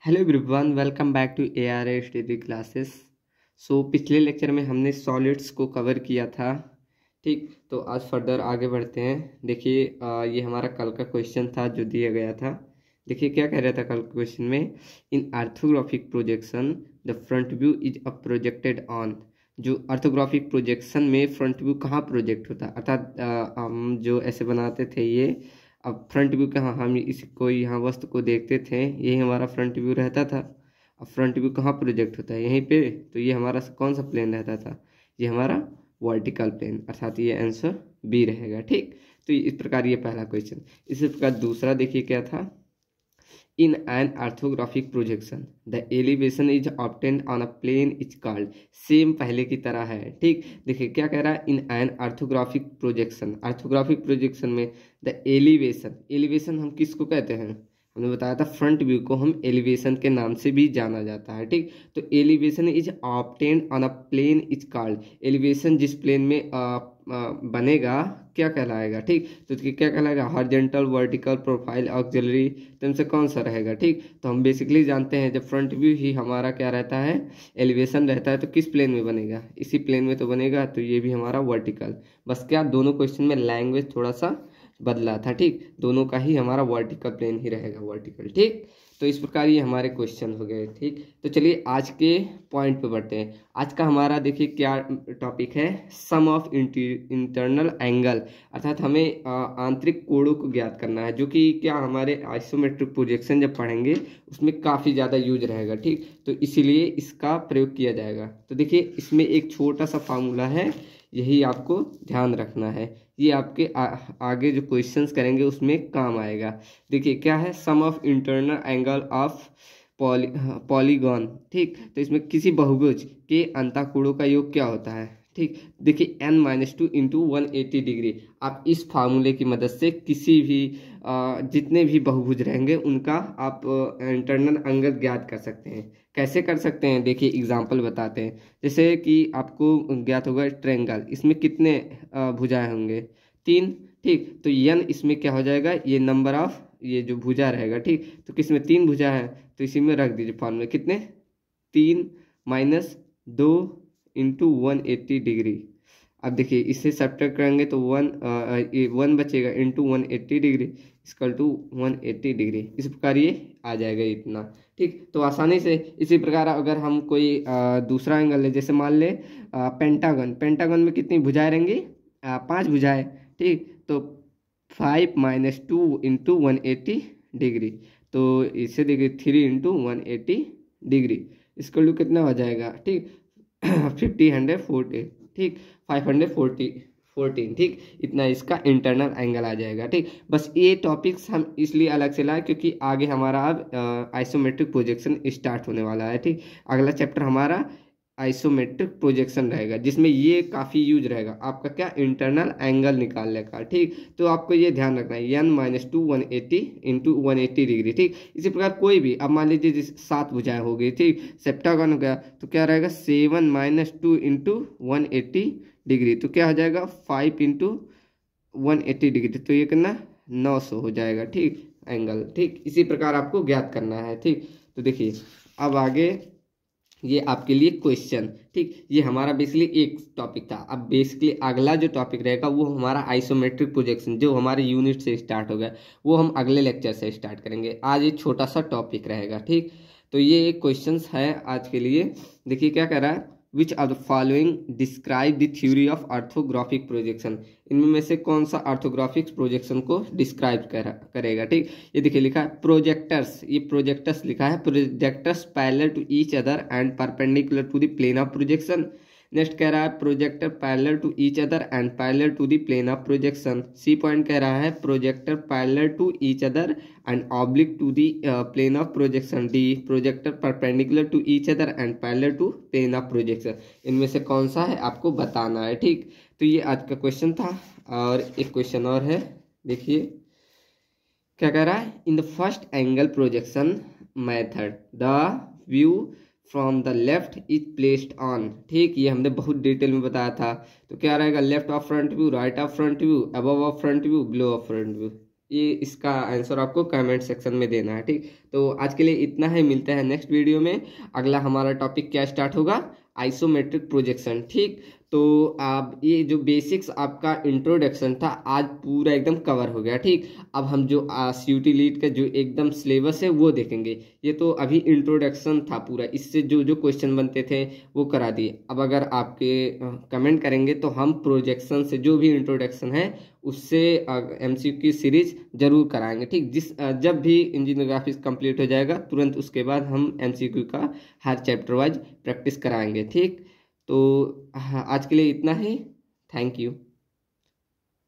Hello everyone, welcome back to ARA study classes. पिछले lecture में हमने सॉलिड्स को कवर किया था। ठीक, तो आज फर्दर आगे बढ़ते हैं। देखिए ये हमारा कल का क्वेश्चन था जो दिया गया था। देखिए क्या कह रहा था कल क्वेश्चन में, in orthographic projection the front view is a projected on. जो आर्थोग्राफिक प्रोजेक्शन में फ्रंट व्यू कहाँ प्रोजेक्ट होता है, अर्थात हम जो ऐसे बनाते थे ये, अब फ्रंट व्यू कहाँ, हम इसको यहाँ वस्तु को देखते थे, यही हमारा फ्रंट व्यू रहता था। अब फ्रंट व्यू कहाँ प्रोजेक्ट होता है, यहीं पे। तो ये हमारा कौन सा प्लेन रहता था, ये हमारा वर्टिकल प्लेन, अर्थात ये आंसर बी रहेगा। ठीक, तो इस प्रकार ये पहला क्वेश्चन। इसी प्रकार दूसरा देखिए क्या था, in an orthographic projection the elevation is obtained on a plane is called. Same पहले की तरह है। ठीक, देखिए क्या कह रहा है, इन an orthographic projection, orthographic projection में द एलिवेशन, एलिवेशन हम किसको कहते हैं, हमने बताया था फ्रंट व्यू को हम एलिवेशन के नाम से भी जाना जाता है। ठीक, तो elevation is obtained on a plane is called, elevation जिस प्लेन में बनेगा क्या कहलाएगा। ठीक, तो क्या कहलाएगा, हॉरिजॉन्टल, वर्टिकल, प्रोफाइल, ऑक्सिलरी, तो इनसे कौन सा रहेगा। ठीक, तो हम बेसिकली जानते हैं जब फ्रंट व्यू ही हमारा क्या रहता है, एलिवेशन रहता है, तो किस प्लेन में बनेगा, इसी प्लेन में तो बनेगा, तो ये भी हमारा वर्टिकल। बस क्या दोनों क्वेश्चन में लैंग्वेज थोड़ा सा बदला था। ठीक, दोनों का ही हमारा वर्टिकल प्लेन ही रहेगा, वर्टिकल। ठीक, तो इस प्रकार ये हमारे क्वेश्चन हो गए। ठीक, तो चलिए आज के पॉइंट पे बढ़ते हैं। आज का हमारा देखिए क्या टॉपिक है, सम ऑफ इंटरनल एंगल, अर्थात हमें आंतरिक कोणों को ज्ञात करना है, जो कि क्या हमारे आइसोमेट्रिक प्रोजेक्शन जब पढ़ेंगे उसमें काफ़ी ज़्यादा यूज रहेगा। ठीक, तो इसीलिए इसका प्रयोग किया जाएगा। तो देखिए इसमें एक छोटा सा फार्मूला है, यही आपको ध्यान रखना है, ये आपके आगे जो क्वेश्चंस करेंगे उसमें काम आएगा। देखिए क्या है, sum of internal angle of polygon. ठीक, तो इसमें किसी बहुभुज के अंतःकोणों का योग क्या होता है। ठीक, देखिए n-2 इंटू 180 डिग्री। आप इस फार्मूले की मदद से किसी भी जितने भी बहुभुज रहेंगे उनका आप इंटरनल एंगल ज्ञात कर सकते हैं। कैसे कर सकते हैं, देखिए एग्जांपल बताते हैं। जैसे कि आपको ज्ञात होगा ट्रायंगल, इसमें कितने भुजाएं होंगे, 3। ठीक, तो n इसमें क्या हो जाएगा, ये नंबर ऑफ ये जो भुजा रहेगा। ठीक, तो किसमें 3 भुजा है, तो इसी में रख दीजिए फॉर्मूले, कितने 3 माइनस 2 इंटू 180 डिग्री। अब देखिए इससे सब्ट्रैक्ट करेंगे तो 1 बचेगा, into 180 degree equal to 180 degree. इस प्रकार ये आ जाएगा इतना। ठीक, तो आसानी से इसी प्रकार अगर हम कोई दूसरा एंगल ले, जैसे मान ले पेंटागन, पेंटागन में कितनी भुजाएं रहेंगी, 5 भुजाएं। ठीक, तो 5 माइनस 2 इंटू 180 डिग्री, तो इससे देखिए 3 इंटू 180 डिग्री इसका टू कितना हो जाएगा। ठीक, 140। ठीक, 514। ठीक, इतना इसका इंटरनल एंगल आ जाएगा। ठीक, बस ये टॉपिक्स हम इसलिए अलग से लाए क्योंकि आगे हमारा अब आइसोमेट्रिक प्रोजेक्शन स्टार्ट होने वाला है। ठीक, अगला चैप्टर हमारा आइसोमेट्रिक प्रोजेक्शन रहेगा, जिसमें ये काफ़ी यूज रहेगा आपका क्या, इंटरनल एंगल निकालने का। ठीक, तो आपको ये ध्यान रखना है, n-2 180 इंटू 180 डिग्री। ठीक, इसी प्रकार कोई भी, अब मान लीजिए 7 भुजाएं हो गई। ठीक, सेप्टागन हो गया, तो क्या रहेगा 7 माइनस 2 इंटू 180 डिग्री, तो क्या हो जाएगा 5 इंटू 180 डिग्री, तो ये कितना 900 हो जाएगा। ठीक, एंगल। ठीक, इसी प्रकार आपको ज्ञात करना है। ठीक, तो देखिए अब आगे ये आपके लिए क्वेश्चन। ठीक, ये हमारा बेसिकली एक टॉपिक था। अब बेसिकली अगला जो टॉपिक रहेगा वो हमारा आइसोमेट्रिक प्रोजेक्शन, जो हमारे यूनिट से स्टार्ट हो गया, वो हम अगले लेक्चर से स्टार्ट करेंगे। आज ये छोटा सा टॉपिक रहेगा। ठीक, तो ये एक क्वेश्चंस है आज के लिए। देखिए क्या कह रहा है, which are the following describe the theory of orthographic projection. इनमें में से कौन सा ऑर्थोग्राफिक प्रोजेक्शन को डिस्क्राइब करेगा। ठीक, ये देखिए लिखा है प्रोजेक्टर्स, ये प्रोजेक्टर्स लिखा है, projectors parallel to each other and perpendicular to the plane of projection. Next कह रहा है projector parallel to each other and parallel to the plane of projection. C point कह रहा है projector parallel to each other and oblique to the plane of projection. D projector perpendicular to each other and parallel to plane of projection. इनमें से कौन सा है आपको बताना है। ठीक, तो ये आज का क्वेश्चन था। और एक क्वेश्चन और है, देखिए क्या कह रहा है, in the first angle projection method the view from the left is placed on. ठीक, ये हमने बहुत डिटेल में बताया था। तो क्या रहेगा, left of front view, right of front view, above of front view, below of front view, ये इसका आंसर आपको कमेंट सेक्शन में देना है। ठीक, तो आज के लिए इतना है, मिलता है नेक्स्ट वीडियो में। अगला हमारा टॉपिक क्या स्टार्ट होगा, आइसोमेट्रिक प्रोजेक्शन। ठीक, तो आप ये जो बेसिक्स आपका इंट्रोडक्शन था आज पूरा एकदम कवर हो गया। ठीक, अब हम जो CUT लीड का जो एकदम सिलेबस है वो देखेंगे। ये तो अभी इंट्रोडक्शन था पूरा, इससे जो जो क्वेश्चन बनते थे वो करा दिए। अब अगर आपके कमेंट करेंगे तो हम प्रोजेक्शन से जो भी इंट्रोडक्शन है उससे MCQ की सीरीज जरूर कराएंगे। ठीक, जब भी इंजीनियरिंग ग्राफिक्स कंप्लीट हो जाएगा तुरंत उसके बाद हम MCQ का हर चैप्टर वाइज प्रैक्टिस कराएंगे। ठीक, तो आज के लिए इतना ही। Thank you.